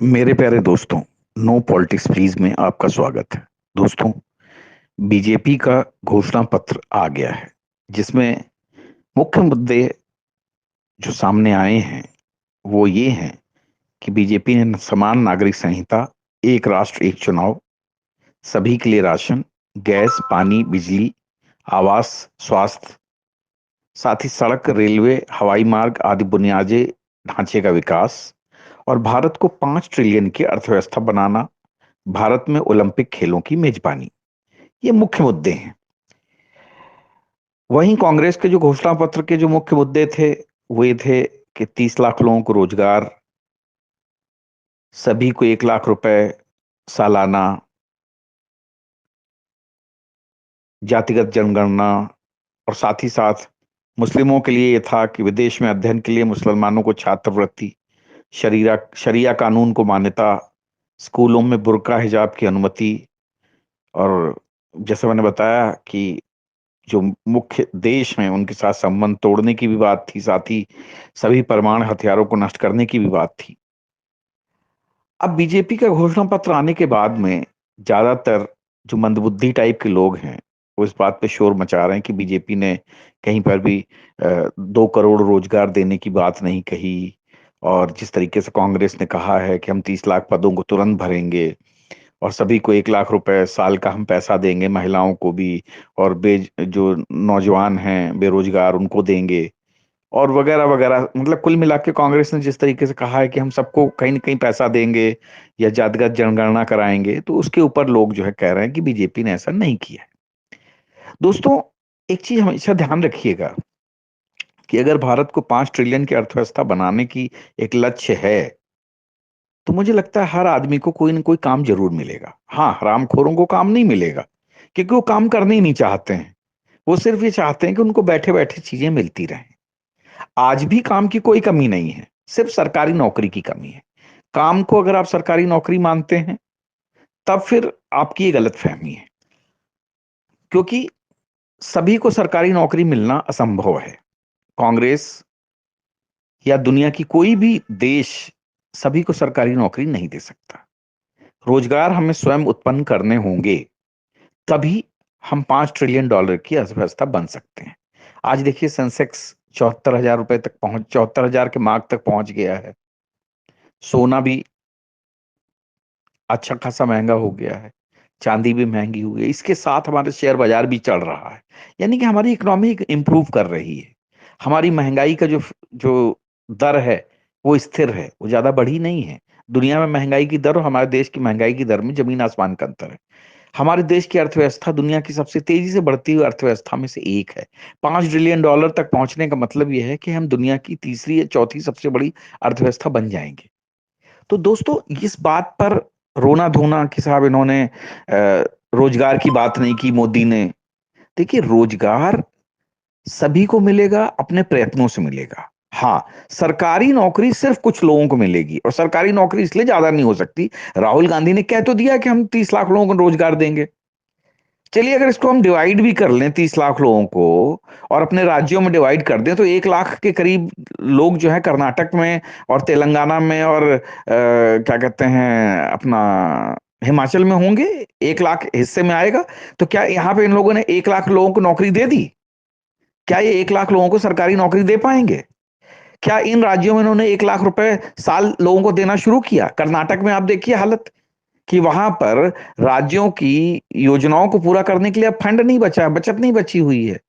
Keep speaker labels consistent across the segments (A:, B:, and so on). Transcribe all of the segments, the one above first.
A: मेरे प्यारे दोस्तों, नो पॉलिटिक्स प्लीज में आपका स्वागत है। दोस्तों, बीजेपी का घोषणा पत्र आ गया है, जिसमें मुख्य मुद्दे जो सामने आए हैं वो ये हैं कि बीजेपी ने समान नागरिक संहिता, एक राष्ट्र एक चुनाव, सभी के लिए राशन, गैस, पानी, बिजली, आवास, स्वास्थ्य, साथ ही सड़क, रेलवे, हवाई मार्ग आदि बुनियादी ढांचे का विकास और भारत को 5 ट्रिलियन की अर्थव्यवस्था बनाना, भारत में ओलंपिक खेलों की मेजबानी, ये मुख्य मुद्दे हैं। वहीं कांग्रेस के जो घोषणा पत्र के जो मुख्य मुद्दे थे वो ये थे कि 30 लाख लोगों को रोजगार, सभी को 1 लाख रुपए सालाना, जातिगत जनगणना, और साथ ही साथ मुस्लिमों के लिए ये था कि विदेश में अध्ययन के लिए मुसलमानों को छात्रवृत्ति, शरिया कानून को मान्यता, स्कूलों में बुर्का हिजाब की अनुमति, और जैसे मैंने बताया कि जो मुख्य देश हैं उनके साथ संबंध तोड़ने की भी बात थी, साथ ही सभी परमाणु हथियारों को नष्ट करने की भी बात थी। अब बीजेपी का घोषणा पत्र आने के बाद में ज्यादातर जो मंदबुद्धि टाइप के लोग हैं वो इस बात पे शोर मचा रहे हैं कि बीजेपी ने कहीं पर भी 2 करोड़ रोजगार देने की बात नहीं कही, और जिस तरीके से कांग्रेस ने कहा है कि हम 30 लाख पदों को तुरंत भरेंगे और सभी को 1 लाख रुपए साल का हम पैसा देंगे, महिलाओं को भी, और जो नौजवान हैं बेरोजगार उनको देंगे, और वगैरह वगैरह। मतलब कुल मिला के कांग्रेस ने जिस तरीके से कहा है कि हम सबको कहीं ना कहीं पैसा देंगे या जातिगत जनगणना कराएंगे, तो उसके ऊपर लोग जो है कह रहे हैं कि बीजेपी ने ऐसा नहीं किया है। दोस्तों, एक चीज हमेशा ध्यान रखिएगा कि अगर भारत को 5 ट्रिलियन की अर्थव्यवस्था बनाने की एक लक्ष्य है, तो मुझे लगता है हर आदमी को कोई ना कोई काम जरूर मिलेगा। हाँ, हरामखोरों को काम नहीं मिलेगा, क्योंकि वो काम करने ही नहीं चाहते हैं। वो सिर्फ ये चाहते हैं कि उनको बैठे बैठे चीजें मिलती रहें। आज भी काम की कोई कमी नहीं है, सिर्फ सरकारी नौकरी की कमी है। काम को अगर आप सरकारी नौकरी मानते हैं, तब फिर आपकी ये गलत फहमी है, क्योंकि सभी को सरकारी नौकरी मिलना असंभव है। कांग्रेस या दुनिया की कोई भी देश सभी को सरकारी नौकरी नहीं दे सकता। रोजगार हमें स्वयं उत्पन्न करने होंगे, तभी हम $5 ट्रिलियन की अर्थव्यवस्था बन सकते हैं। आज देखिए, सेंसेक्स 74,000 रुपए तक पहुंच 74,000 के मार्क तक पहुंच गया है। सोना भी अच्छा खासा महंगा हो गया है, चांदी भी महंगी हुई है, इसके साथ हमारे शेयर बाजार भी चढ़ रहा है। यानी कि हमारी इकोनॉमी इंप्रूव कर रही है। हमारी महंगाई का जो जो दर है वो स्थिर है, वो ज्यादा बढ़ी नहीं है। दुनिया में महंगाई की दर और हमारे देश की महंगाई की दर में जमीन आसमान का अंतर है। हमारे देश की अर्थव्यवस्था दुनिया की सबसे तेजी से बढ़ती हुई अर्थव्यवस्था में से एक है। $5 ट्रिलियन तक पहुंचने का मतलब यह है कि हम दुनिया की तीसरी या चौथी सबसे बड़ी अर्थव्यवस्था बन जाएंगे। तो दोस्तों, इस बात पर रोना धोना कि साहब इन्होंने रोजगार की बात नहीं की मोदी ने। देखिए, रोजगार सभी को मिलेगा, अपने प्रयत्नों से मिलेगा। हाँ, सरकारी नौकरी सिर्फ कुछ लोगों को मिलेगी, और सरकारी नौकरी इसलिए ज्यादा नहीं हो सकती। राहुल गांधी ने कह तो दिया कि हम 30 लाख लोगों को रोजगार देंगे। चलिए, अगर इसको हम डिवाइड भी कर लें 30 लाख लोगों को, और अपने राज्यों में डिवाइड कर दें, तो 1 लाख के करीब लोग जो है कर्नाटक में और तेलंगाना में और क्या कहते हैं अपना हिमाचल में होंगे। 1 लाख हिस्से में आएगा। तो क्या यहाँ पे इन लोगों ने 1 लाख लोगों को नौकरी दे दी? क्या ये 1 लाख लोगों को सरकारी नौकरी दे पाएंगे? क्या इन राज्यों में इन्होंने 1 लाख रुपए साल लोगों को देना शुरू किया? कर्नाटक में आप देखिए हालत, कि वहां पर राज्यों की योजनाओं को पूरा करने के लिए अब फंड नहीं बचा है, बचत नहीं बची हुई है।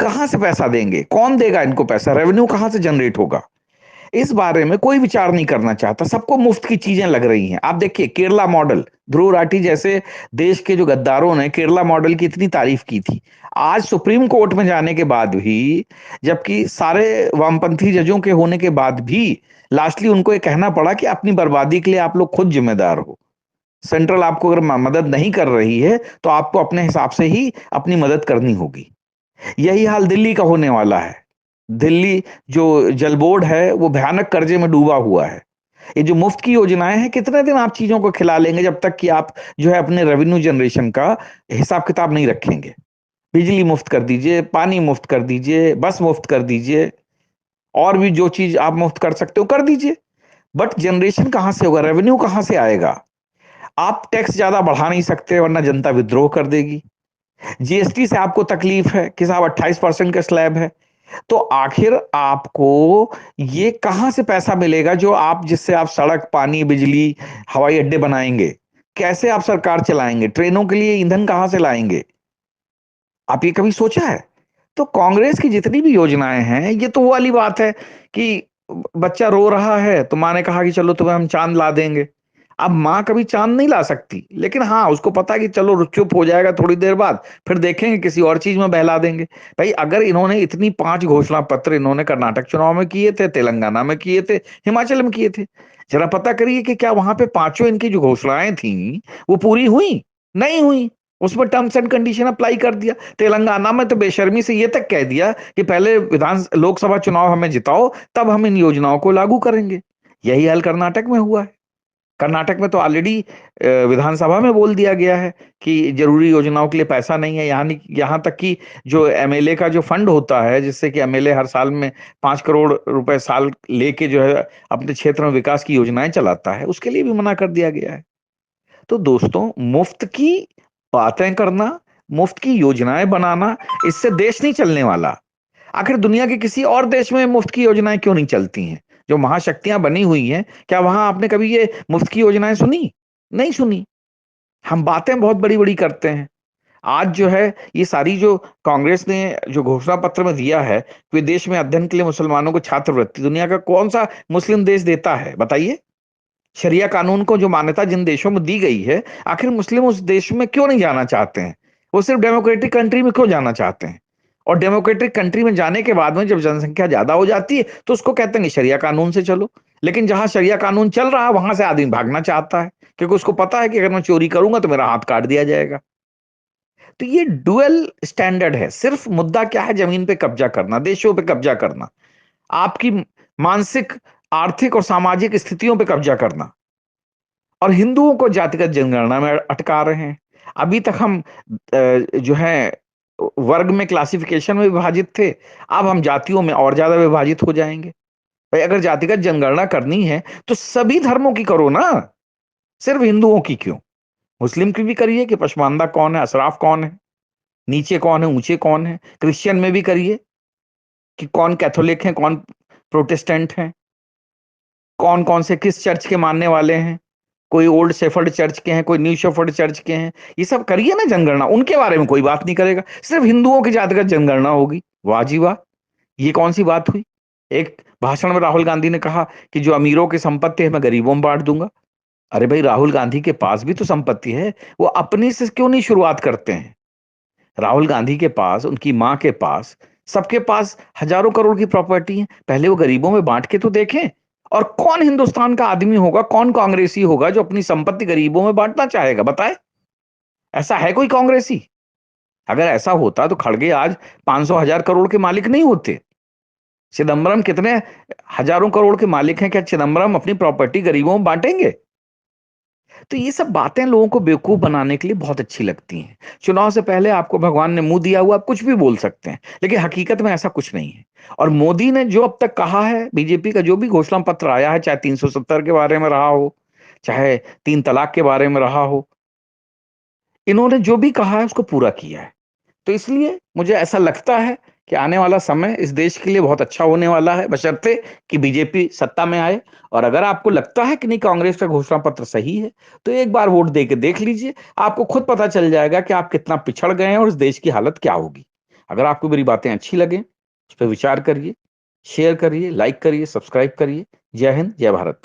A: कहां से पैसा देंगे? कौन देगा इनको पैसा? रेवेन्यू कहां से जनरेट होगा? इस बारे में कोई विचार नहीं करना चाहता। सबको मुफ्त की चीजें लग रही हैं। आप देखिए केरला मॉडल, ध्रुव राठी जैसे देश के जो गद्दारों ने केरला मॉडल की इतनी तारीफ की थी, आज सुप्रीम कोर्ट में जाने के बाद भी, जबकि सारे वामपंथी जजों के होने के बाद भी, लास्टली उनको ये कहना पड़ा कि अपनी बर्बादी के लिए आप लोग खुद जिम्मेदार हो। सेंट्रल आपको अगर मदद नहीं कर रही है, तो आपको अपने हिसाब से ही अपनी मदद करनी होगी। यही हाल दिल्ली का होने वाला है। दिल्ली जो जल बोर्ड है वो भयानक कर्जे में डूबा हुआ है। ये जो मुफ्त की योजनाएं हैं, कितने दिन आप चीजों को खिला लेंगे जब तक कि आप जो है अपने रेवेन्यू जनरेशन का हिसाब किताब नहीं रखेंगे? बिजली मुफ्त कर दीजिए, पानी मुफ्त कर दीजिए, बस मुफ्त कर दीजिए, और भी जो चीज आप मुफ्त कर सकते हो कर दीजिए। बट जनरेशन कहां से होगा, रेवेन्यू कहां से आएगा? आप टैक्स ज्यादा बढ़ा नहीं सकते वरना जनता विद्रोह कर देगी। जीएसटी से आपको तकलीफ है कि साहब 28% का स्लैब है, तो आखिर आपको ये कहां से पैसा मिलेगा जो आप, जिससे आप सड़क, पानी, बिजली, हवाई अड्डे बनाएंगे? कैसे आप सरकार चलाएंगे? ट्रेनों के लिए ईंधन कहां से लाएंगे? आप ये कभी सोचा है? तो कांग्रेस की जितनी भी योजनाएं हैं, ये तो वो वाली बात है कि बच्चा रो रहा है तो माँ ने कहा कि चलो तुम्हें हम चांद ला देंगे। अब माँ कभी चांद नहीं ला सकती, लेकिन हाँ उसको पता है कि चलो चुप हो जाएगा थोड़ी देर बाद, फिर देखेंगे किसी और चीज में बहला देंगे। भाई अगर इन्होंने इतनी 5 घोषणा पत्र इन्होंने कर्नाटक चुनाव में किए थे, तेलंगाना में किए थे, हिमाचल में किए थे, जरा पता करिए कि क्या वहां पे पांचों इनकी जो घोषणाएं थी वो पूरी हुई? नहीं हुई। उसमें टर्म्स एंड कंडीशन अप्लाई कर दिया। तेलंगाना में तो बेशर्मी से ये तक कह दिया कि पहले लोकसभा चुनाव हमें जिताओ, तब हम इन योजनाओं को लागू करेंगे। यही हाल कर्नाटक में हुआ है। कर्नाटक में तो ऑलरेडी विधानसभा में बोल दिया गया है कि जरूरी योजनाओं के लिए पैसा नहीं है। यहाँ तक कि जो एमएलए का जो फंड होता है, जिससे कि एमएलए हर साल में 5 करोड़ रुपए साल लेके जो है अपने क्षेत्र में विकास की योजनाएं चलाता है, उसके लिए भी मना कर दिया गया है। तो दोस्तों, मुफ्त की बातें करना, मुफ्त की योजनाएं बनाना, इससे देश नहीं चलने वाला। आखिर दुनिया के किसी और देश में मुफ्त की योजनाएं क्यों नहीं चलती हैं? जो महाशक्तियां बनी हुई हैं, क्या वहां आपने कभी ये मुफ्त की योजनाएं सुनी? नहीं सुनी। हम बातें बहुत बड़ी बड़ी करते हैं। आज जो है ये सारी जो कांग्रेस ने जो घोषणा पत्र में दिया है, विदेश में अध्ययन के लिए मुसलमानों को छात्रवृत्ति, दुनिया का कौन सा मुस्लिम देश देता है बताइए? शरिया कानून को जो मान्यता जिन देशों में दी गई है, आखिर मुस्लिम उस देश में क्यों नहीं जाना चाहते हैं? वो सिर्फ डेमोक्रेटिक कंट्री में क्यों जाना चाहते हैं? और डेमोक्रेटिक कंट्री में जाने के बाद में जब जनसंख्या ज्यादा हो जाती है तो उसको कहते हैं कि शरिया कानून से चलो। लेकिन जहां शरिया कानून चल रहा है वहां से आदमी भागना चाहता है, क्योंकि उसको पता है कि अगर मैं चोरी करूंगा तो मेरा हाथ काट दिया जाएगा। तो ये डुअल स्टैंडर्ड है। सिर्फ मुद्दा क्या है? जमीन पे कब्जा करना, देशों पे कब्जा करना, आपकी मानसिक, आर्थिक और सामाजिक स्थितियों पे कब्जा करना, और हिंदुओं को जातिगत जनगणना में अटका रहे हैं। अभी तक हम जो है वर्ग में, क्लासिफिकेशन में विभाजित थे, अब हम जातियों में और ज्यादा विभाजित हो जाएंगे। भाई अगर जातिगत जनगणना करनी है तो सभी धर्मों की करो ना, सिर्फ हिंदुओं की क्यों? मुस्लिम की भी करिए कि पशमानदा कौन है, अशराफ कौन है, नीचे कौन है, ऊंचे कौन है। क्रिश्चियन में भी करिए कि कौन कैथोलिक है, कौन प्रोटेस्टेंट है, कौन कौन से किस चर्च के मानने वाले हैं, कोई ओल्ड शेफर्ड चर्च के हैं, कोई न्यू शेफर्ड चर्च के हैं। ये सब करिए ना जनगणना। उनके बारे में कोई बात नहीं करेगा, सिर्फ हिंदुओं की जातिगत जनगणना होगी। वाह जी वाह, ये कौन सी बात हुई? एक भाषण में राहुल गांधी ने कहा कि जो अमीरों की संपत्ति है मैं गरीबों में बांट दूंगा। अरे भाई, राहुल गांधी के पास भी तो संपत्ति है, वो अपनी से क्यों नहीं शुरुआत करते हैं? राहुल गांधी के पास, उनकी माँ के पास, सबके पास हजारों करोड़ की प्रॉपर्टी है, पहले वो गरीबों में बांट के तो देखें। और कौन हिंदुस्तान का आदमी होगा, कौन कांग्रेसी होगा जो अपनी संपत्ति गरीबों में बांटना चाहेगा? बताए, ऐसा है कोई कांग्रेसी? अगर ऐसा होता तो खड़गे आज 500 हजार करोड़ के मालिक नहीं होते। चिदम्बरम कितने हजारों करोड़ के मालिक हैं? क्या चिदम्बरम अपनी प्रॉपर्टी गरीबों में बांटेंगे? तो ये सब बातें लोगों को बेवकूफ बनाने के लिए बहुत अच्छी लगती हैं। चुनाव से पहले आपको भगवान ने मुंह दिया हुआ, आप कुछ भी बोल सकते हैं, लेकिन हकीकत में ऐसा कुछ नहीं है। और मोदी ने जो अब तक कहा है, बीजेपी का जो भी घोषणा पत्र आया है, चाहे 370 के बारे में रहा हो, चाहे 3 तलाक के बारे में रहा हो, इन्होंने जो भी कहा है उसको पूरा किया है। तो इसलिए मुझे ऐसा लगता है कि आने वाला समय इस देश के लिए बहुत अच्छा होने वाला है, बशर्ते कि बीजेपी सत्ता में आए। और अगर आपको लगता है कि नहीं कांग्रेस का घोषणा पत्र सही है, तो एक बार वोट दे के देख लीजिए, आपको खुद पता चल जाएगा कि आप कितना पिछड़ गए हैं और इस देश की हालत क्या होगी। अगर आपको मेरी बातें अच्छी लगे, उस पर विचार करिए, शेयर करिए, लाइक करिए, सब्सक्राइब करिए। जय हिंद, जय भारत।